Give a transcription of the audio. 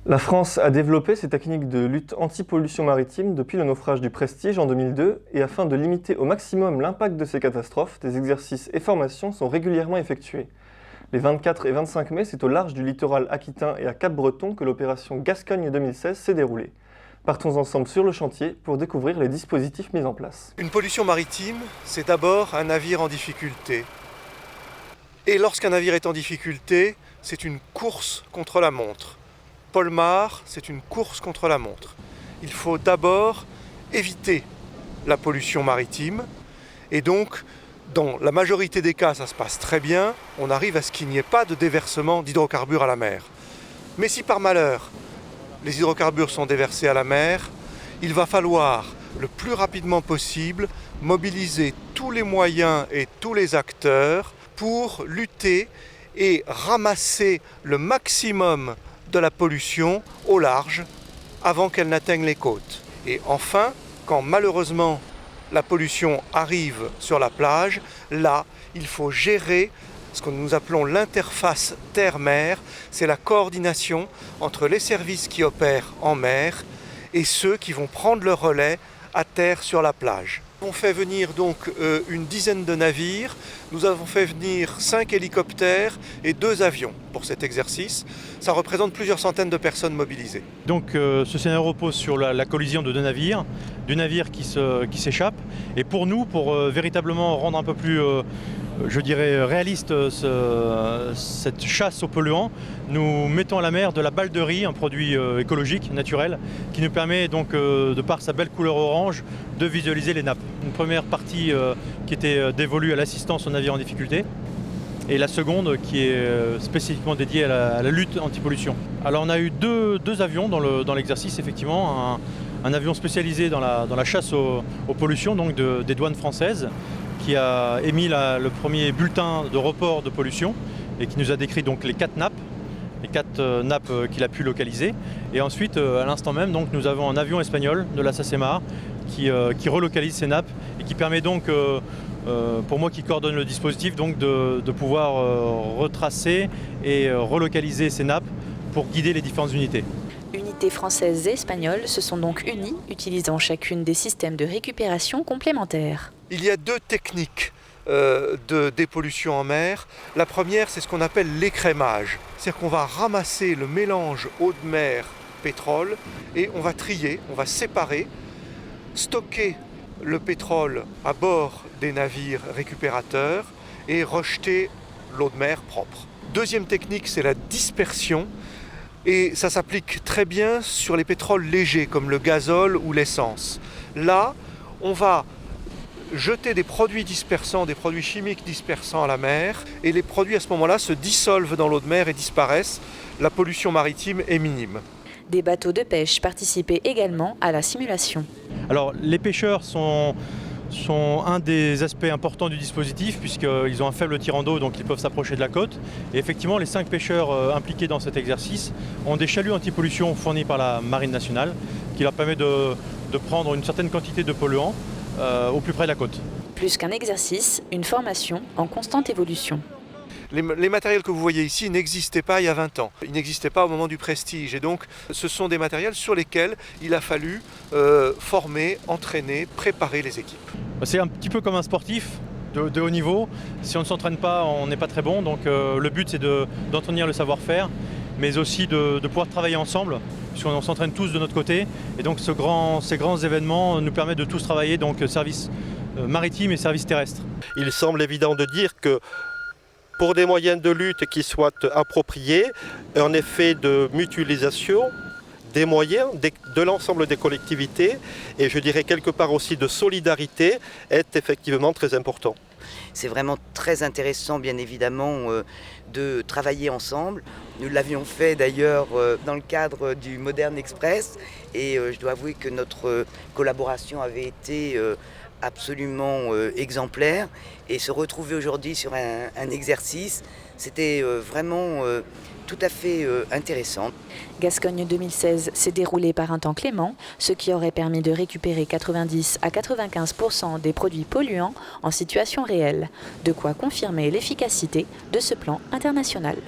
La France a développé ses techniques de lutte anti-pollution maritime depuis le naufrage du Prestige en 2002 et afin de limiter au maximum l'impact de ces catastrophes, des exercices et formations sont régulièrement effectués. Les 24 et 25 mai, c'est au large du littoral aquitain et à Cap-Breton que l'opération Gascogne 2016 s'est déroulée. Partons ensemble sur le chantier pour découvrir les dispositifs mis en place. Une pollution maritime, c'est d'abord un navire en difficulté. Et lorsqu'un navire est en difficulté, c'est une course contre la montre. Polmar, c'est une course contre la montre. Il faut d'abord éviter la pollution maritime et donc, dans la majorité des cas, ça se passe très bien, on arrive à ce qu'il n'y ait pas de déversement d'hydrocarbures à la mer. Mais si par malheur, les hydrocarbures sont déversés à la mer, il va falloir le plus rapidement possible mobiliser tous les moyens et tous les acteurs pour lutter et ramasser le maximum de la pollution au large avant qu'elle n'atteigne les côtes. Et enfin, quand malheureusement la pollution arrive sur la plage, là, il faut gérer ce que nous appelons l'interface terre-mer, c'est la coordination entre les services qui opèrent en mer et ceux qui vont prendre le relais à terre sur la plage. On fait venir donc une dizaine de navires, nous avons fait venir 5 hélicoptères et 2 avions pour cet exercice. Ça représente plusieurs centaines de personnes mobilisées. Donc ce scénario repose sur la collision de 2 navires, du navire qui s'échappe. Et pour nous, pour véritablement rendre un peu plus je dirais réaliste cette chasse aux polluants, nous mettons à la mer de la balle de riz, un produit écologique, naturel, qui nous permet donc, de par sa belle couleur orange, de visualiser les nappes. Une première partie qui était dévolue à l'assistance aux navires en difficulté, et la seconde qui est spécifiquement dédiée à la lutte anti-pollution. Alors on a eu deux avions dans l'exercice, effectivement, un avion spécialisé dans la chasse aux pollutions, donc des douanes françaises, qui a émis le premier bulletin de report de pollution et qui nous a décrit donc les 4 nappes qu'il a pu localiser. Et ensuite, à l'instant même, donc, nous avons un avion espagnol de la SACEMAR qui relocalise ces nappes et qui permet donc, pour moi qui coordonne le dispositif, donc de pouvoir retracer et relocaliser ces nappes pour guider les différentes unités. Unités françaises et espagnoles se sont donc unies, utilisant chacune des systèmes de récupération complémentaires. Il y a 2 techniques de dépollution en mer. La première, c'est ce qu'on appelle l'écrémage. C'est-à-dire qu'on va ramasser le mélange eau de mer, pétrole, et on va trier, on va séparer, stocker le pétrole à bord des navires récupérateurs et rejeter l'eau de mer propre. Deuxième technique, c'est la dispersion. Et ça s'applique très bien sur les pétroles légers comme le gazole ou l'essence. Là, on va jeter des produits dispersants, des produits chimiques dispersants à la mer et les produits à ce moment-là se dissolvent dans l'eau de mer et disparaissent. La pollution maritime est minime. Des bateaux de pêche participaient également à la simulation. Alors les pêcheurs sont un des aspects importants du dispositif puisqu'ils ont un faible tirant d'eau, donc ils peuvent s'approcher de la côte. Et effectivement, les 5 pêcheurs impliqués dans cet exercice ont des chaluts anti-pollution fournis par la Marine nationale qui leur permet de prendre une certaine quantité de polluants au plus près de la côte. Plus qu'un exercice, une formation en constante évolution. Les matériels que vous voyez ici n'existaient pas il y a 20 ans. Ils n'existaient pas au moment du Prestige. Et donc, ce sont des matériels sur lesquels il a fallu former, entraîner, préparer les équipes. C'est un petit peu comme un sportif de haut niveau. Si on ne s'entraîne pas, on n'est pas très bon. Donc le but, c'est d'entretenir le savoir-faire, mais aussi de pouvoir travailler ensemble, puisqu'on s'entraîne tous de notre côté. Et donc ces grands événements nous permettent de tous travailler, donc service maritime et service terrestre. Il semble évident de dire que pour des moyens de lutte qui soient appropriés, un effet de mutualisation des moyens de l'ensemble des collectivités et je dirais quelque part aussi de solidarité est effectivement très important. C'est vraiment très intéressant bien évidemment de travailler ensemble. Nous l'avions fait d'ailleurs dans le cadre du Modern Express et je dois avouer que notre collaboration avait été absolument exemplaire et se retrouver aujourd'hui sur un exercice, c'était vraiment tout à fait intéressant. Gascogne 2016 s'est déroulé par un temps clément, ce qui aurait permis de récupérer 90 à 95% des produits polluants en situation réelle, de quoi confirmer l'efficacité de ce plan international.